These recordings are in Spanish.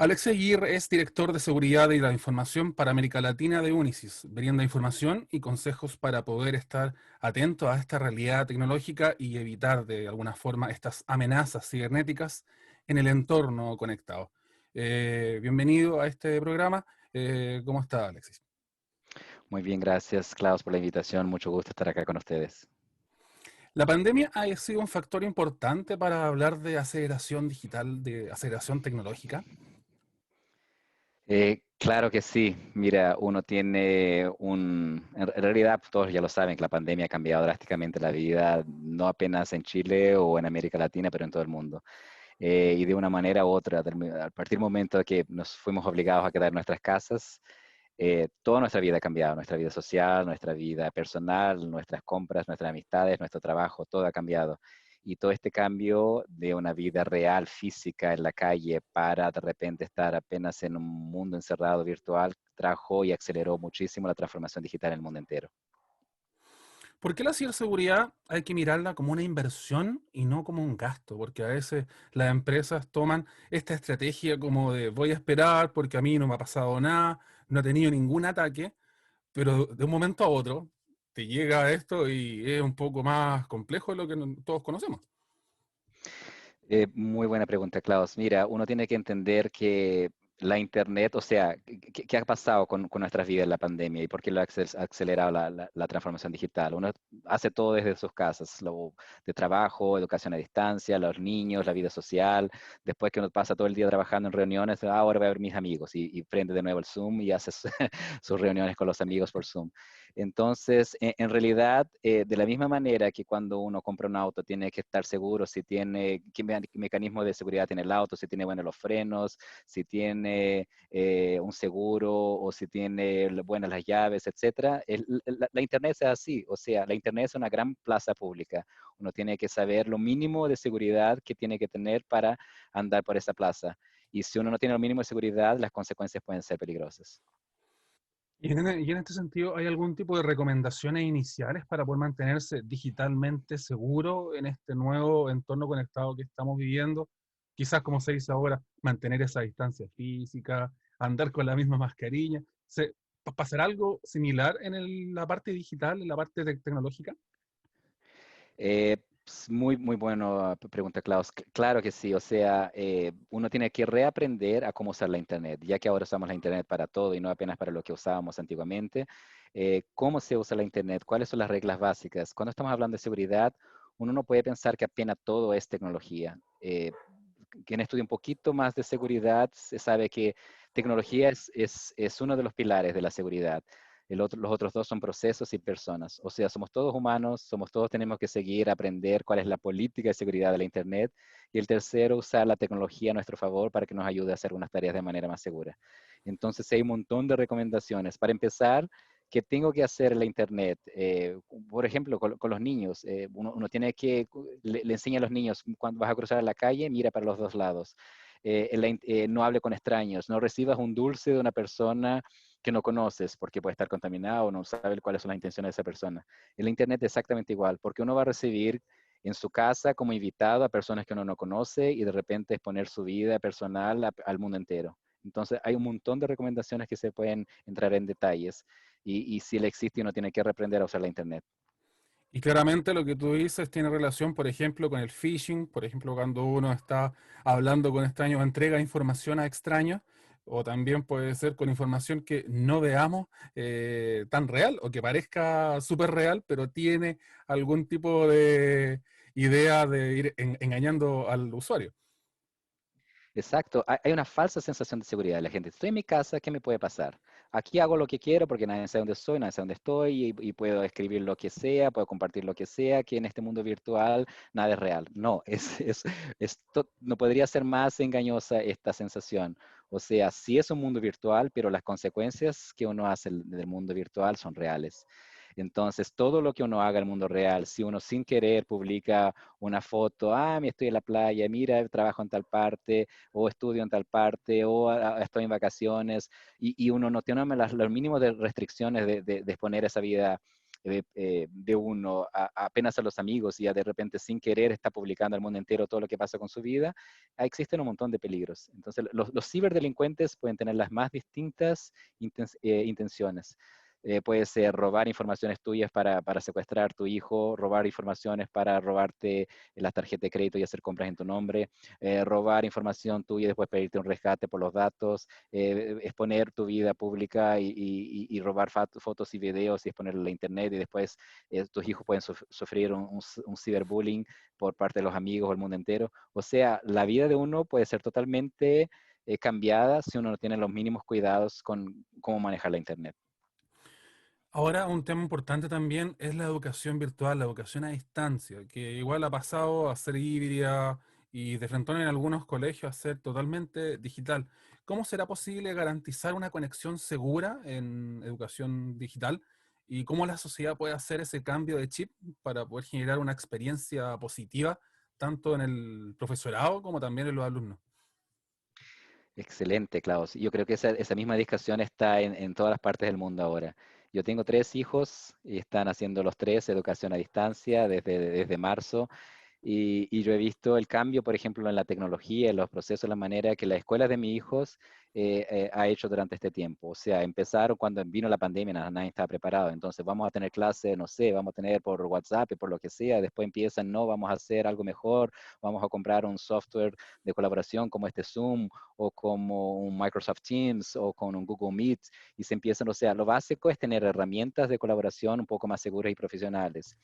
Alexis Aguirre es director de seguridad y la información para América Latina de Unisys, brinda información y consejos para poder estar atento a esta realidad tecnológica y evitar de alguna forma estas amenazas cibernéticas en el entorno conectado. Bienvenido a este programa. ¿Cómo está, Alexis? Muy bien, gracias, Klaus, por la invitación. Mucho gusto estar acá con ustedes. La pandemia ha sido un factor importante para hablar de aceleración digital, de aceleración tecnológica. Claro que sí. Mira, uno tiene en realidad todos ya lo saben que la pandemia ha cambiado drásticamente la vida, no apenas en Chile o en América Latina, pero en todo el mundo. Y de una manera u otra, a partir del momento de que nos fuimos obligados a quedar en nuestras casas, toda nuestra vida ha cambiado, nuestra vida social, nuestra vida personal, nuestras compras, nuestras amistades, nuestro trabajo, todo ha cambiado. Y todo este cambio de una vida real, física, en la calle, para de repente estar apenas en un mundo encerrado virtual, trajo y aceleró muchísimo la transformación digital en el mundo entero. ¿Por qué la ciberseguridad hay que mirarla como una inversión y no como un gasto? Porque a veces las empresas toman esta estrategia como de voy a esperar porque a mí no me ha pasado nada, no he tenido ningún ataque, pero de un momento a otro te llega esto y es un poco más complejo de lo que todos conocemos. Muy buena pregunta, Klaus. Mira, uno tiene que entender que la Internet, o sea, ¿qué ha pasado con nuestras vidas en la pandemia y por qué lo ha acelerado la transformación digital? Uno hace todo desde sus casas, lo de trabajo, educación a distancia, los niños, la vida social. Después que uno pasa todo el día trabajando en reuniones, ahora voy a ver mis amigos y prende de nuevo el Zoom y hace sus reuniones con los amigos por Zoom. Entonces, en realidad, de la misma manera que cuando uno compra un auto tiene que estar seguro si tiene, qué mecanismo de seguridad tiene el auto, si tiene buenos los frenos, si tiene un seguro o si tiene buenas las llaves, etcétera. La Internet es así, o sea, la Internet es una gran plaza pública. Uno tiene que saber lo mínimo de seguridad que tiene que tener para andar por esa plaza. Y si uno no tiene lo mínimo de seguridad, las consecuencias pueden ser peligrosas. Y en este sentido, ¿hay algún tipo de recomendaciones iniciales para poder mantenerse digitalmente seguro en este nuevo entorno conectado que estamos viviendo? Quizás, como se dice ahora, mantener esa distancia física, andar con la misma mascarilla. ¿Pasará algo similar en la parte digital, en la parte tecnológica? Muy bueno pregunta, Klaus. Claro que sí, o sea, uno tiene que reaprender a cómo usar la Internet, ya que ahora usamos la Internet para todo y no apenas para lo que usábamos antiguamente. ¿Cómo se usa la Internet? ¿Cuáles son las reglas básicas? Cuando estamos hablando de seguridad, uno no puede pensar que apenas todo es tecnología. Quien estudia un poquito más de seguridad se sabe que tecnología es uno de los pilares de la seguridad. Los otros dos son procesos y personas. O sea, somos todos humanos, somos todos tenemos que seguir, aprender cuál es la política de seguridad de la Internet. Y el tercero, usar la tecnología a nuestro favor para que nos ayude a hacer unas tareas de manera más segura. Entonces, hay un montón de recomendaciones. Para empezar, ¿qué tengo que hacer en la Internet? Por ejemplo, con los niños. Uno tiene que, le enseña a los niños, cuando vas a cruzar la calle, mira para los dos lados. No hable con extraños, no recibas un dulce de una persona que no conoces porque puede estar contaminado o no sabe cuáles son las intenciones de esa persona. En la Internet es exactamente igual, porque uno va a recibir en su casa como invitado a personas que uno no conoce y de repente exponer su vida personal al mundo entero. Entonces hay un montón de recomendaciones que se pueden entrar en detalles y si él existe uno tiene que reprender a usar la Internet. Y claramente lo que tú dices tiene relación, por ejemplo, con el phishing, por ejemplo, cuando uno está hablando con extraños, entrega información a extraños, o también puede ser con información que no veamos tan real o que parezca súper real, pero tiene algún tipo de idea de ir engañando al usuario. Exacto, hay una falsa sensación de seguridad de la gente. Estoy en mi casa, ¿qué me puede pasar? Aquí hago lo que quiero porque nadie sabe dónde soy, nadie sabe dónde estoy y puedo escribir lo que sea, puedo compartir lo que sea, que en este mundo virtual nada es real. No, no podría ser más engañosa esta sensación. O sea, sí es un mundo virtual, pero las consecuencias que uno hace del mundo virtual son reales. Entonces, todo lo que uno haga en el mundo real, si uno sin querer publica una foto, me estoy en la playa, mira, trabajo en tal parte, o estudio en tal parte, o estoy en vacaciones, y uno no tiene los mínimos de restricciones de exponer esa vida de uno apenas a los amigos y ya de repente sin querer está publicando al mundo entero todo lo que pasa con su vida, existen un montón de peligros. Entonces, los ciberdelincuentes pueden tener las más distintas intenciones. Puede ser robar informaciones tuyas para secuestrar a tu hijo, robar informaciones para robarte la tarjeta de crédito y hacer compras en tu nombre, robar información tuya y después pedirte un rescate por los datos, exponer tu vida pública y robar fotos y videos y exponerlo a la internet y después tus hijos pueden sufrir un ciberbullying por parte de los amigos o el mundo entero. O sea, la vida de uno puede ser totalmente cambiada si uno no tiene los mínimos cuidados con cómo manejar la internet. Ahora, un tema importante también es la educación virtual, la educación a distancia, que igual ha pasado a ser híbrida y de frente en algunos colegios a ser totalmente digital. ¿Cómo será posible garantizar una conexión segura en educación digital? ¿Y cómo la sociedad puede hacer ese cambio de chip para poder generar una experiencia positiva, tanto en el profesorado como también en los alumnos? Excelente, Klaus. Yo creo que esa misma discusión está en todas las partes del mundo ahora. Yo tengo 3 hijos y están haciendo los tres educación a distancia desde marzo. Y yo he visto el cambio, por ejemplo, en la tecnología, en los procesos, la manera que las escuelas de mis hijos ha hecho durante este tiempo. O sea, empezaron cuando vino la pandemia, nadie estaba preparado. Entonces, vamos a tener clases, no sé, vamos a tener por WhatsApp y por lo que sea. Después empiezan, no, vamos a hacer algo mejor, vamos a comprar un software de colaboración como este Zoom o como un Microsoft Teams o con un Google Meet. Y se empiezan, o sea, lo básico es tener herramientas de colaboración un poco más seguras y profesionales.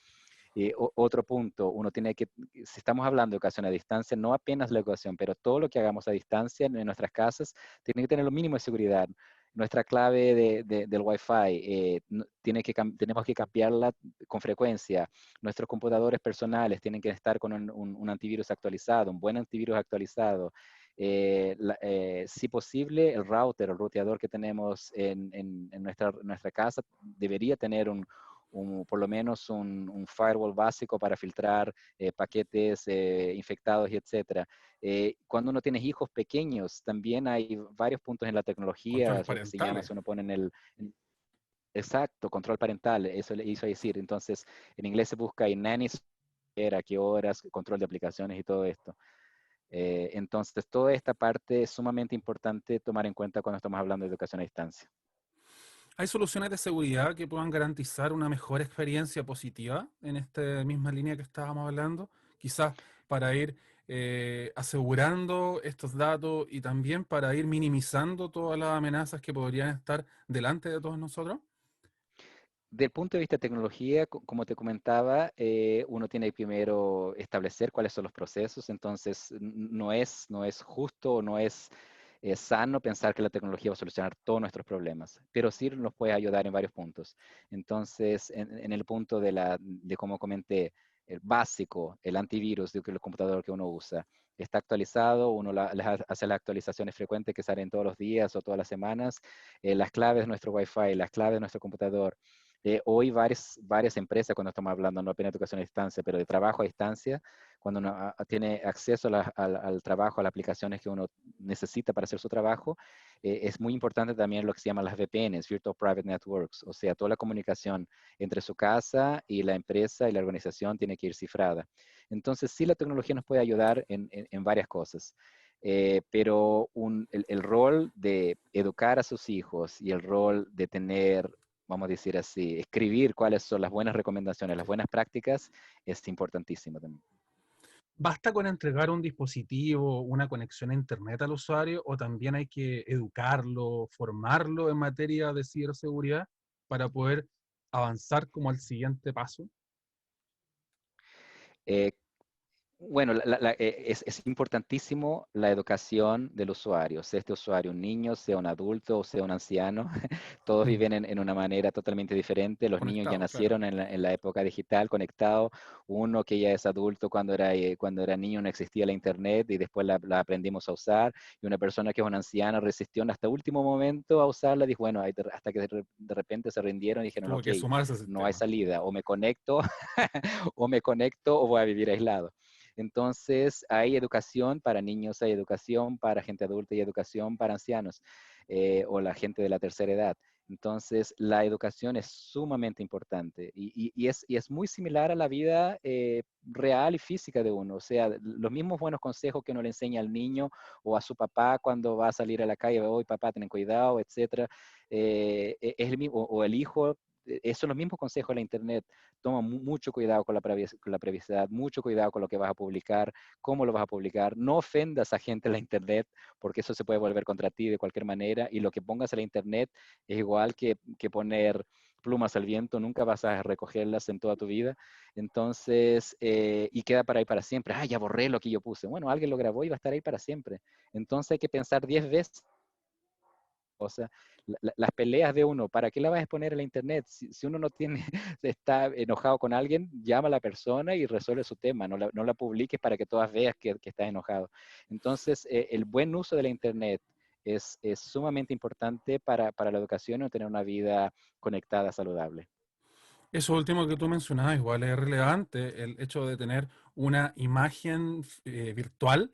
Otro punto, uno tiene que, si estamos hablando de educación a distancia, no apenas la educación, pero todo lo que hagamos a distancia en nuestras casas tiene que tener lo mínimo de seguridad. Nuestra clave del Wi-Fi tenemos que cambiarla con frecuencia. Nuestros computadores personales tienen que estar con un antivirus actualizado, un buen antivirus actualizado. Si posible, el router, el ruteador que tenemos en nuestra casa debería tener por lo menos un firewall básico para filtrar paquetes infectados y etcétera. Cuando uno tiene hijos pequeños, también hay varios puntos en la tecnología, Controles es lo que se llama, parentales. si uno pone exacto, control parental, eso le hizo decir. Entonces, en inglés se busca y nannies, a qué horas, control de aplicaciones y todo esto. Entonces, toda esta parte es sumamente importante tomar en cuenta cuando estamos hablando de educación a distancia. ¿Hay soluciones de seguridad que puedan garantizar una mejor experiencia positiva en esta misma línea que estábamos hablando? Quizás para ir asegurando estos datos y también para ir minimizando todas las amenazas que podrían estar delante de todos nosotros. Del punto de vista de tecnología, como te comentaba, uno tiene que primero establecer cuáles son los procesos, entonces no es justo o no es sano pensar que la tecnología va a solucionar todos nuestros problemas, pero sí nos puede ayudar en varios puntos. Entonces, en el punto de como comenté, el básico, el antivirus de el computador que uno usa, está actualizado, uno hace las actualizaciones frecuentes que salen todos los días o todas las semanas, las claves de nuestro Wi-Fi, las claves de nuestro computador. Hoy varias empresas, cuando estamos hablando no apenas de educación a distancia, pero de trabajo a distancia, cuando uno tiene acceso al trabajo, a las aplicaciones que uno necesita para hacer su trabajo, es muy importante también lo que se llama las VPNs, Virtual Private Networks, o sea, toda la comunicación entre su casa y la empresa y la organización tiene que ir cifrada. Entonces, sí, la tecnología nos puede ayudar en varias cosas. Pero el rol de educar a sus hijos y el rol de tener, vamos a decir así, escribir cuáles son las buenas recomendaciones, las buenas prácticas, es importantísimo también. ¿Basta con entregar un dispositivo, una conexión a Internet al usuario o también hay que educarlo, formarlo en materia de ciberseguridad para poder avanzar como al siguiente paso? Eh, Bueno, es importantísimo la educación del usuario, sea este usuario un niño, sea un adulto o sea un anciano, todos Mm, viven en una manera totalmente diferente, los niños ya conectado, claro. nacieron en la época digital, conectado, uno que ya es adulto cuando era niño no existía la internet y después la aprendimos a usar, y una persona que es una anciana resistió hasta último momento a usarla, dijo, bueno, hasta que de repente se rindieron y dijeron, Tuvo ok, que sumarse al no hay sistema. salida, o me conecto, o voy a vivir aislado. Entonces, hay educación para niños, hay educación para gente adulta y educación para ancianos o la gente de la tercera edad. Entonces, la educación es sumamente importante y es muy similar a la vida real y física de uno. O sea, los mismos buenos consejos que uno le enseña al niño o a su papá cuando va a salir a la calle, hoy papá, ten cuidado, etcétera, es el mismo, o el hijo, esos son los mismos consejos de la internet. Toma mucho cuidado con la privacidad, mucho cuidado con lo que vas a publicar, cómo lo vas a publicar. No ofendas a gente en la internet, porque eso se puede volver contra ti de cualquier manera. Y lo que pongas en la internet es igual que poner plumas al viento, nunca vas a recogerlas en toda tu vida. Entonces, y queda para ahí para siempre. Ah, ya borré lo que yo puse. Bueno, alguien lo grabó y va a estar ahí para siempre. Entonces hay que pensar 10 veces. O sea, las peleas de uno, ¿para qué la vas a exponer en la internet? Si uno no tiene, está enojado con alguien, llama a la persona y resuelve su tema. No la publiques para que todas veas que estás enojado. Entonces, el buen uso de la internet es sumamente importante para la educación y tener una vida conectada, saludable. Eso último que tú mencionabas igual es relevante, el hecho de tener una imagen virtual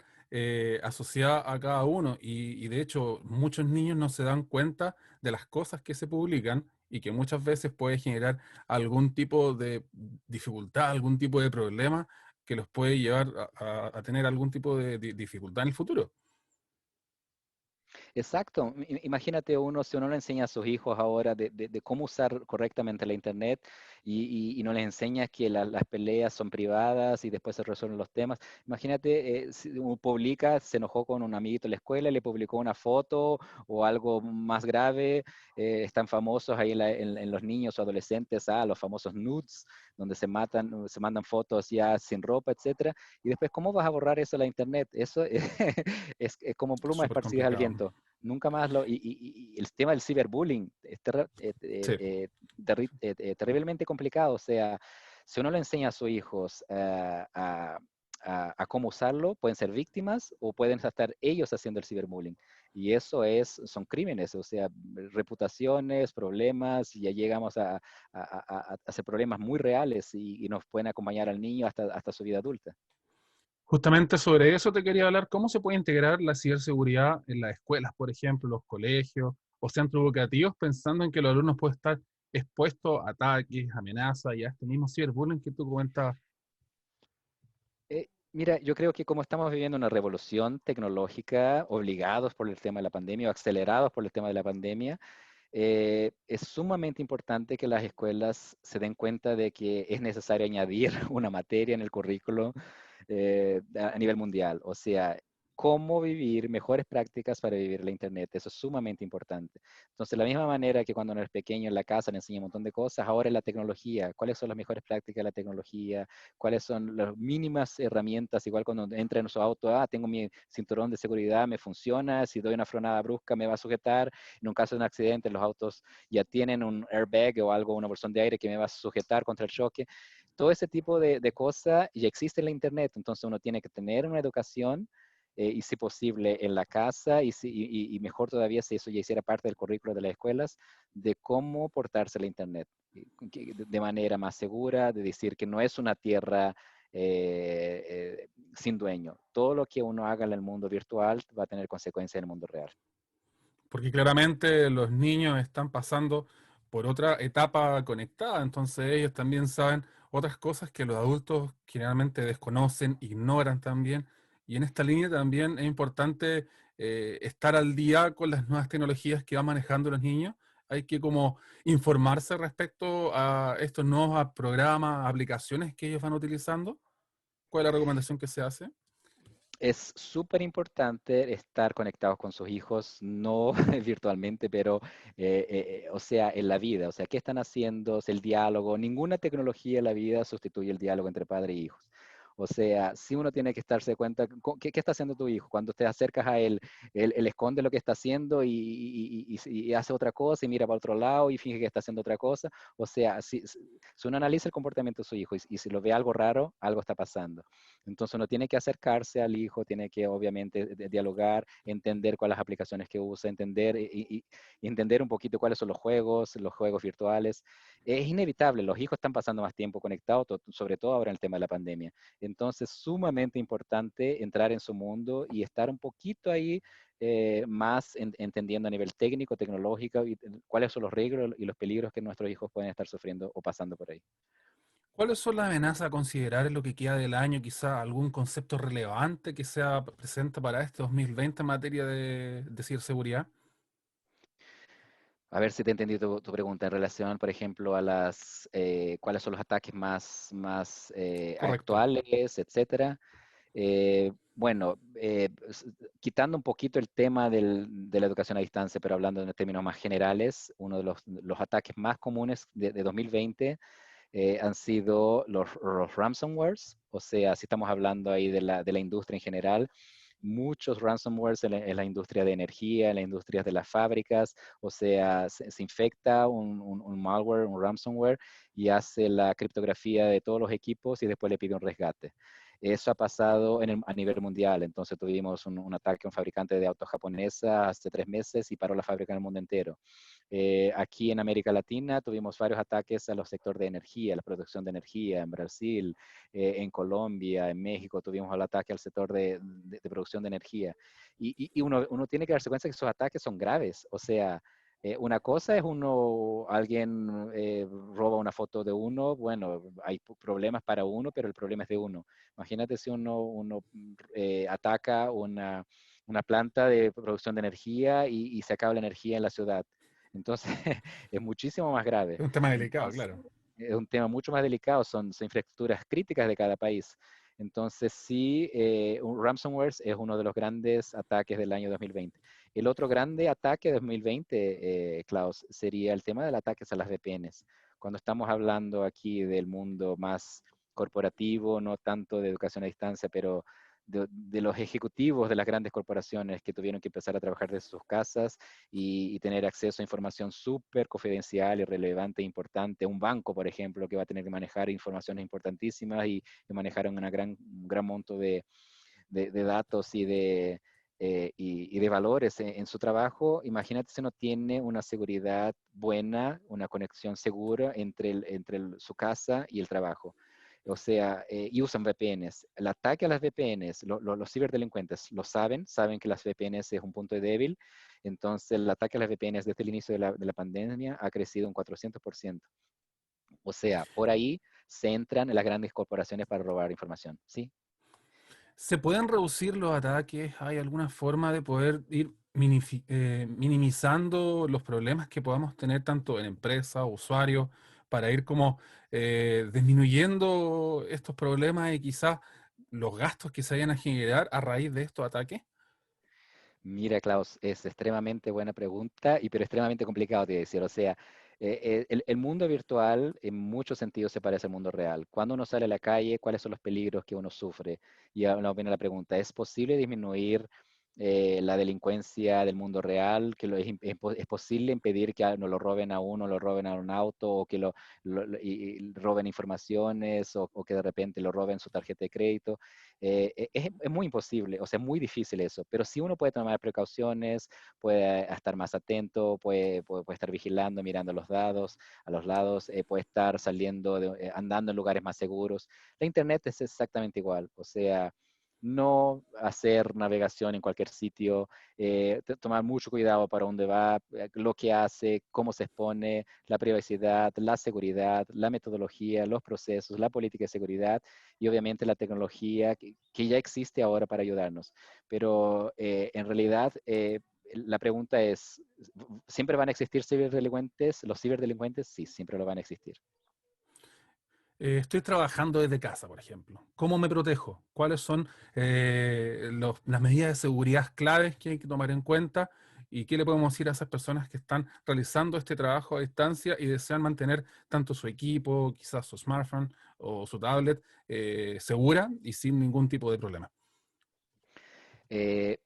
asociada a cada uno y de hecho muchos niños no se dan cuenta de las cosas que se publican y que muchas veces puede generar algún tipo de dificultad, algún tipo de problema que los puede llevar a tener algún tipo de dificultad en el futuro. Exacto. Imagínate uno, si uno le enseña a sus hijos ahora de cómo usar correctamente la internet y no les enseña que las peleas son privadas y después se resuelven los temas. Imagínate, si uno publica, se enojó con un amiguito en la escuela, le publicó una foto o algo más grave. Están famosos ahí en los niños o adolescentes, los famosos nudes, donde se mandan fotos ya sin ropa, etcétera. Y después, ¿cómo vas a borrar eso de la internet? Eso es como plumas Súper esparcidas al complicado. viento. Nunca más y el tema del ciberbullying es Sí. terriblemente complicado. O sea, si uno le enseña a sus hijos a cómo usarlo, pueden ser víctimas o pueden estar ellos haciendo el ciberbullying. Y eso son crímenes, o sea, reputaciones, problemas, y ya llegamos a hacer problemas muy reales y nos pueden acompañar al niño hasta su vida adulta. Justamente sobre eso te quería hablar, ¿cómo se puede integrar la ciberseguridad en las escuelas, por ejemplo, los colegios o centros educativos, pensando en que los alumnos pueden estar expuestos a ataques, amenazas y a este mismo ciberbullying que tú comentabas? Mira, yo creo que como estamos viviendo una revolución tecnológica, obligados por el tema de la pandemia o acelerados por el tema de la pandemia, es sumamente importante que las escuelas se den cuenta de que es necesario añadir una materia en el currículo a nivel mundial. O sea, cómo vivir mejores prácticas para vivir la Internet. Eso es sumamente importante. Entonces, de la misma manera que cuando uno es pequeño en la casa le enseña un montón de cosas, ahora en la tecnología, ¿cuáles son las mejores prácticas de la tecnología? ¿Cuáles son las mínimas herramientas? Igual cuando entra en su auto, tengo mi cinturón de seguridad, me funciona, si doy una frenada brusca me va a sujetar. En un caso de un accidente, los autos ya tienen un airbag o algo, una bolsón de aire que me va a sujetar contra el choque. Todo ese tipo de cosas ya existe en la Internet, entonces uno tiene que tener una educación y si posible en la casa y mejor todavía si eso ya hiciera parte del currículo de las escuelas, de cómo portarse la Internet de manera más segura, de decir que no es una tierra sin dueño. Todo lo que uno haga en el mundo virtual va a tener consecuencias en el mundo real. Porque claramente los niños están pasando por otra etapa conectada, entonces ellos también saben otras cosas que los adultos generalmente desconocen, ignoran también. Y en esta línea también es importante estar al día con las nuevas tecnologías que van manejando los niños. Hay que como informarse respecto a estos nuevos programas, aplicaciones que ellos van utilizando. ¿Cuál es la recomendación que se hace? Es súper importante estar conectados con sus hijos, no virtualmente, pero, o sea, en la vida. O sea, ¿qué están haciendo? Es el diálogo. Ninguna tecnología en la vida sustituye el diálogo entre padre e hijos. O sea, sí uno tiene que estarse cuenta, ¿qué está haciendo tu hijo? Cuando te acercas a él, él esconde lo que está haciendo y hace otra cosa y mira para otro lado y finge que está haciendo otra cosa. O sea, si uno analiza el comportamiento de su hijo y si lo ve algo raro, algo está pasando. Entonces uno tiene que acercarse al hijo, tiene que obviamente dialogar, entender cuáles aplicaciones que usa, entender y entender un poquito cuáles son los juegos virtuales. Es inevitable, los hijos están pasando más tiempo conectados, sobre todo ahora en el tema de la pandemia. Entonces, sumamente importante entrar en su mundo y estar un poquito ahí más entendiendo a nivel técnico, tecnológico, y cuáles son los riesgos y los peligros que nuestros hijos pueden estar sufriendo o pasando por ahí. ¿Cuáles son las amenazas a considerar en lo que queda del año? Quizá algún concepto relevante que sea presente para este 2020 en materia de ciberseguridad. A ver si te entendí tu pregunta en relación, por ejemplo, a cuáles son los ataques más Correcto. actuales, etcétera. Bueno, quitando un poquito el tema de la educación a distancia, pero hablando en términos más generales, uno de los ataques más comunes de 2020 han sido los ransomwares, o sea, si estamos hablando ahí de la industria en general, muchos ransomwares en la industria de energía, en las industrias de las fábricas, o sea, se infecta un malware, un ransomware, y hace la criptografía de todos los equipos y después le pide un resgate. Eso ha pasado a nivel mundial. Entonces tuvimos un ataque a un fabricante de autos japonesa hace 3 meses y paró la fábrica en el mundo entero. Aquí en América Latina tuvimos varios ataques a los sectores de energía, la producción de energía en Brasil, en Colombia, en México tuvimos el ataque al sector de producción de energía. Y uno tiene que darse cuenta que esos ataques son graves. O sea, una cosa es alguien roba una foto de uno, bueno, hay problemas para uno, pero el problema es de uno. Imagínate si uno ataca una planta de producción de energía y se acaba la energía en la ciudad. Entonces, es muchísimo más grave. Es un tema delicado, Entonces, claro. es un tema mucho más delicado, son infraestructuras críticas de cada país. Entonces, sí, un ransomware es uno de los grandes ataques del año 2020. El otro grande ataque de 2020, Klaus, sería el tema del ataque a las VPNs. Cuando estamos hablando aquí del mundo más corporativo, no tanto de educación a distancia, pero de los ejecutivos de las grandes corporaciones que tuvieron que empezar a trabajar desde sus casas y tener acceso a información súper confidencial y relevante e importante. Un banco, por ejemplo, que va a tener que manejar informaciones importantísimas y manejar un gran monto de datos y de valores en su trabajo. Imagínate si no tiene una seguridad buena, una conexión segura su casa y el trabajo. O sea, y usan VPNs. El ataque a las VPNs, los ciberdelincuentes lo saben que las VPNs es un punto débil. Entonces, el ataque a las VPNs desde el inicio de la pandemia ha crecido un 400%. O sea, por ahí se entran en las grandes corporaciones para robar información. ¿Sí? ¿Se pueden reducir los ataques? ¿Hay alguna forma de poder ir minimizando los problemas que podamos tener tanto en empresas, usuarios, para ir como disminuyendo estos problemas y quizás los gastos que se vayan a generar a raíz de estos ataques? Mira, Klaus, es extremadamente buena pregunta, pero extremadamente complicado de decir. O sea, el mundo virtual en muchos sentidos se parece al mundo real. Cuando uno sale a la calle, ¿cuáles son los peligros que uno sufre? Y ahora viene la pregunta, ¿es posible disminuir la delincuencia del mundo real? ¿Es posible impedir que no lo roben a uno, lo roben a un auto, o que y roben informaciones, o que de repente lo roben su tarjeta de crédito? Es muy imposible, o sea, es muy difícil eso, pero si uno puede tomar precauciones, puede estar más atento, puede estar vigilando, mirando a los lados, puede estar andando en lugares más seguros. La Internet es exactamente igual, o sea, no hacer navegación en cualquier sitio, tomar mucho cuidado para dónde va, lo que hace, cómo se expone, la privacidad, la seguridad, la metodología, los procesos, la política de seguridad y obviamente la tecnología que ya existe ahora para ayudarnos. Pero en realidad la pregunta es, ¿siempre van a existir ciberdelincuentes? ¿Los ciberdelincuentes? Sí, siempre lo van a existir. Estoy trabajando desde casa, por ejemplo. ¿Cómo me protejo? ¿Cuáles son las medidas de seguridad claves que hay que tomar en cuenta? ¿Y qué le podemos decir a esas personas que están realizando este trabajo a distancia y desean mantener tanto su equipo, quizás su smartphone o su tablet segura y sin ningún tipo de problema?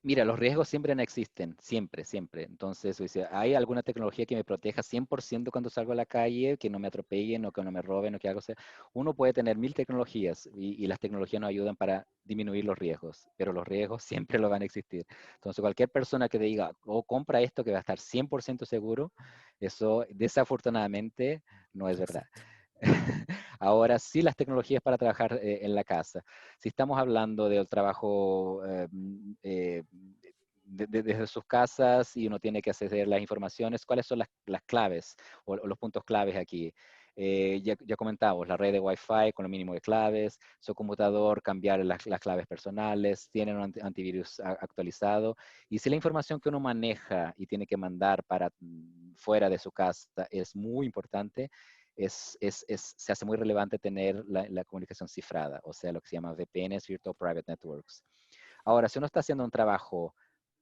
Mira, los riesgos siempre no existen, siempre, siempre. Entonces, o sea, ¿hay alguna tecnología que me proteja 100% cuando salgo a la calle, que no me atropellen o que no me roben o que algo sea? Uno puede tener mil tecnologías y las tecnologías nos ayudan para disminuir los riesgos, pero los riesgos siempre lo van a existir. Entonces, cualquier persona que te diga, o compra esto que va a estar 100% seguro, eso desafortunadamente no es verdad. Exacto. Ahora sí, las tecnologías para trabajar en la casa. Si estamos hablando del trabajo desde sus casas y uno tiene que acceder a las informaciones. ¿Cuáles son las claves o los puntos claves aquí? Ya comentamos, la red de Wi-Fi con lo mínimo de claves, su computador, cambiar las claves personales, tienen un antivirus actualizado. Y si la información que uno maneja y tiene que mandar para fuera de su casa es muy importante, se hace muy relevante tener la comunicación cifrada, o sea, lo que se llama VPNs, Virtual Private Networks. Ahora, si uno está haciendo un trabajo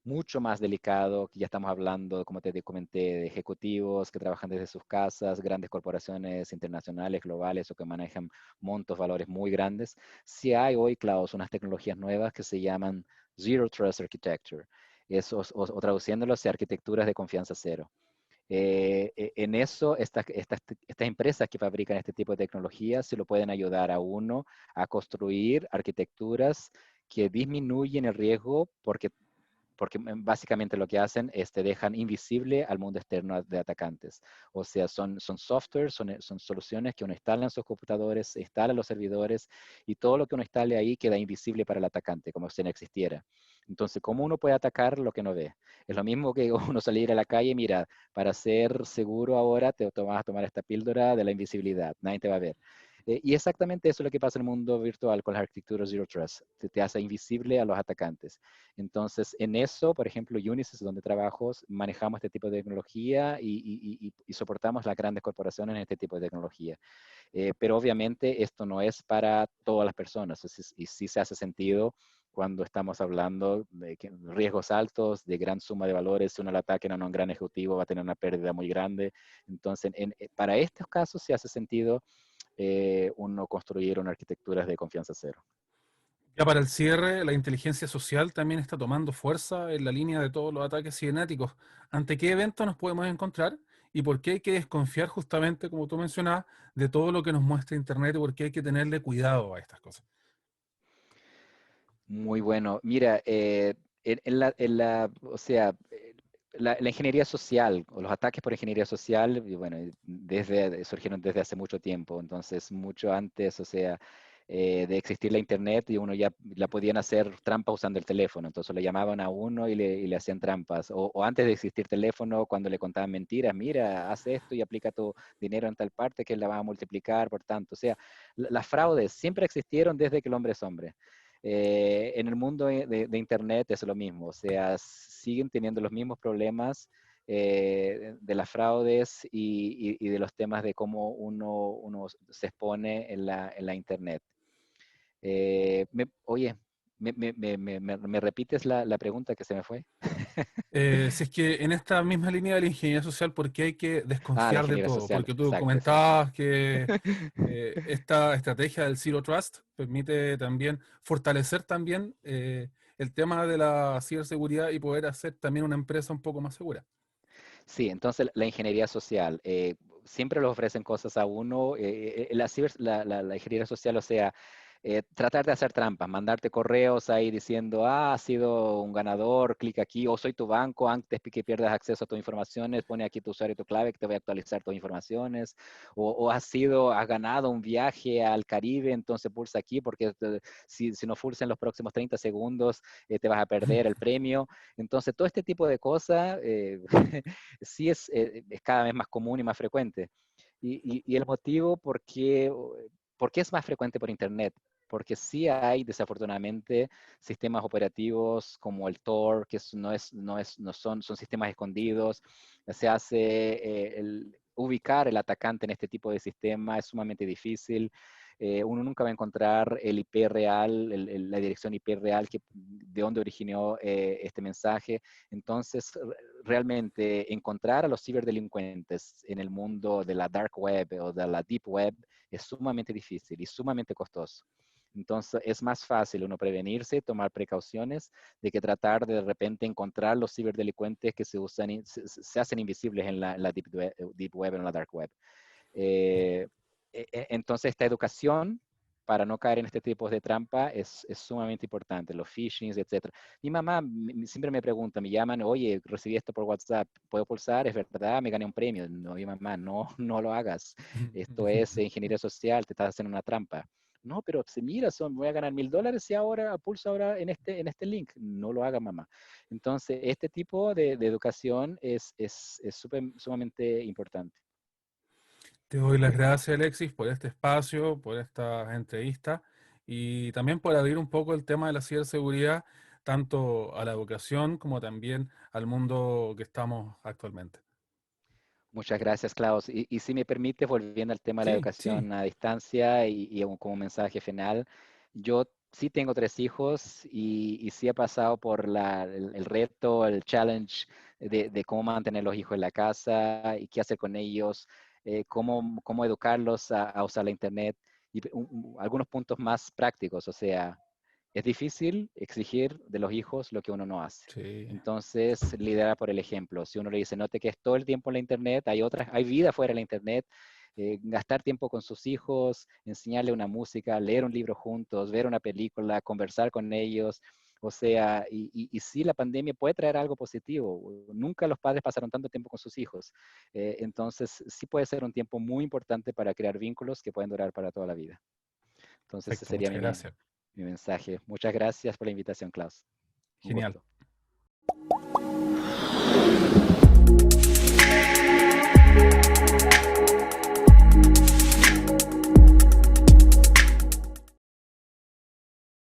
mucho más delicado, que ya estamos hablando, como te comenté, de ejecutivos que trabajan desde sus casas, grandes corporaciones internacionales, globales o que manejan montos, valores muy grandes, sí hay hoy, Klaus, unas tecnologías nuevas que se llaman Zero Trust Architecture, o traduciéndolo, arquitecturas de confianza cero. En eso, estas empresas que fabrican este tipo de tecnologías se lo pueden ayudar a uno a construir arquitecturas que disminuyen el riesgo porque básicamente lo que hacen es te dejan invisible al mundo externo de atacantes. O sea, son software, son soluciones que uno instala en sus computadores, instala en los servidores y todo lo que uno instale ahí queda invisible para el atacante, como si no existiera. Entonces, ¿cómo uno puede atacar lo que no ve? Es lo mismo que uno salir a la calle, mira, para ser seguro ahora te vas a tomar esta píldora de la invisibilidad, nadie te va a ver. Y exactamente eso es lo que pasa en el mundo virtual con las arquitecturas Zero Trust. Te hace invisible a los atacantes. Entonces, en eso, por ejemplo, Unisys, donde trabajo, manejamos este tipo de tecnología y soportamos las grandes corporaciones en este tipo de tecnología. Pero obviamente esto no es para todas las personas y sí se hace sentido cuando estamos hablando de riesgos altos, de gran suma de valores, si uno le ataque a un gran ejecutivo va a tener una pérdida muy grande. Entonces, para estos casos sí hace sentido uno construir una arquitectura de confianza cero. Ya para el cierre, la inteligencia social también está tomando fuerza en la línea de todos los ataques cibernéticos. ¿Ante qué eventos nos podemos encontrar? ¿Y por qué hay que desconfiar justamente, como tú mencionabas, de todo lo que nos muestra Internet y por qué hay que tenerle cuidado a estas cosas? Muy bueno. Mira, o sea, la ingeniería social o los ataques por ingeniería social, y bueno, surgieron desde hace mucho tiempo, entonces mucho antes, o sea, de existir la internet y uno ya la podían hacer trampa usando el teléfono, entonces le llamaban a uno y le hacían trampas, o antes de existir teléfono, cuando le contaban mentiras, mira, haz esto y aplica tu dinero en tal parte que la va a multiplicar por tanto, o sea, las fraudes siempre existieron desde que el hombre es hombre. En el mundo de Internet es lo mismo, o sea, siguen teniendo los mismos problemas de las fraudes y de los temas de cómo uno se expone en la Internet. Oye, ¿me repites la pregunta que se me fue? Si es que en esta misma línea de la ingeniería social, ¿por qué hay que Ah, la desconfiar de ingeniería todo? social, Porque tú exacto, sí. comentabas que esta estrategia del Zero Trust permite también fortalecer también el tema de la ciberseguridad y poder hacer también una empresa un poco más segura. Sí, entonces la ingeniería social, siempre le ofrecen cosas a uno, la ingeniería social, o sea, tratar de hacer trampas, mandarte correos ahí diciendo, has sido un ganador, clic aquí, o soy tu banco, antes que pierdas acceso a tus informaciones, pone aquí tu usuario y tu clave que te voy a actualizar tus informaciones, o has ganado un viaje al Caribe, entonces pulsa aquí porque si no pulsa en los próximos 30 segundos, te vas a perder el premio. Entonces, todo este tipo de cosas sí es cada vez más común y más frecuente. Y el motivo por qué es más frecuente por Internet, porque sí hay desafortunadamente sistemas operativos como el Tor, que no son sistemas escondidos, se hace ubicar el atacante en este tipo de sistema es sumamente difícil. Uno nunca va a encontrar el IP real, la dirección IP real de dónde originó este mensaje. Entonces, realmente encontrar a los ciberdelincuentes en el mundo de la dark web o de la deep web es sumamente difícil y sumamente costoso. Entonces es más fácil uno prevenirse, tomar precauciones, de que tratar de repente encontrar los ciberdelincuentes que se hacen invisibles en la deep web, en la dark web. Eh, entonces esta educación para no caer en este tipo de trampa es sumamente importante, los phishings, etcétera. Mi mamá siempre me pregunta, me llaman, oye, recibí esto por WhatsApp, ¿puedo pulsar? Es verdad, me gané un premio. No, mi mamá, no, no lo hagas. Esto es ingeniería social, te estás haciendo una trampa. No, pero se mira, voy a ganar $1000 y ahora pulso ahora en este link. No lo haga mamá. Entonces, este tipo de educación es sumamente importante. Te doy las gracias, Alexis, por este espacio, por esta entrevista y también por abrir un poco el tema de la ciberseguridad, tanto a la educación como también al mundo que estamos actualmente. Muchas gracias, Klaus. Y si me permite, volviendo al tema de la Sí, sí, educación a distancia como mensaje final, yo sí tengo 3 hijos y sí he pasado por el reto, el challenge de cómo mantener los hijos en la casa y qué hacer con ellos, cómo educarlos a usar la Internet y algunos puntos más prácticos, o sea, es difícil exigir de los hijos lo que uno no hace. sí, Entonces, liderar por el ejemplo. Si uno le dice, no te quedes todo el tiempo en la Internet, hay vida fuera de la Internet, gastar tiempo con sus hijos, enseñarle una música, leer un libro juntos, ver una película, conversar con ellos. O sea, y sí, la pandemia puede traer algo positivo. Nunca los padres pasaron tanto tiempo con sus hijos. Entonces, sí puede ser un tiempo muy importante para crear vínculos que pueden durar para toda la vida. Entonces, ese perfecto, sería muchas mi gracias. mensaje. Muchas gracias por la invitación, Klaus. Un Genial. gusto.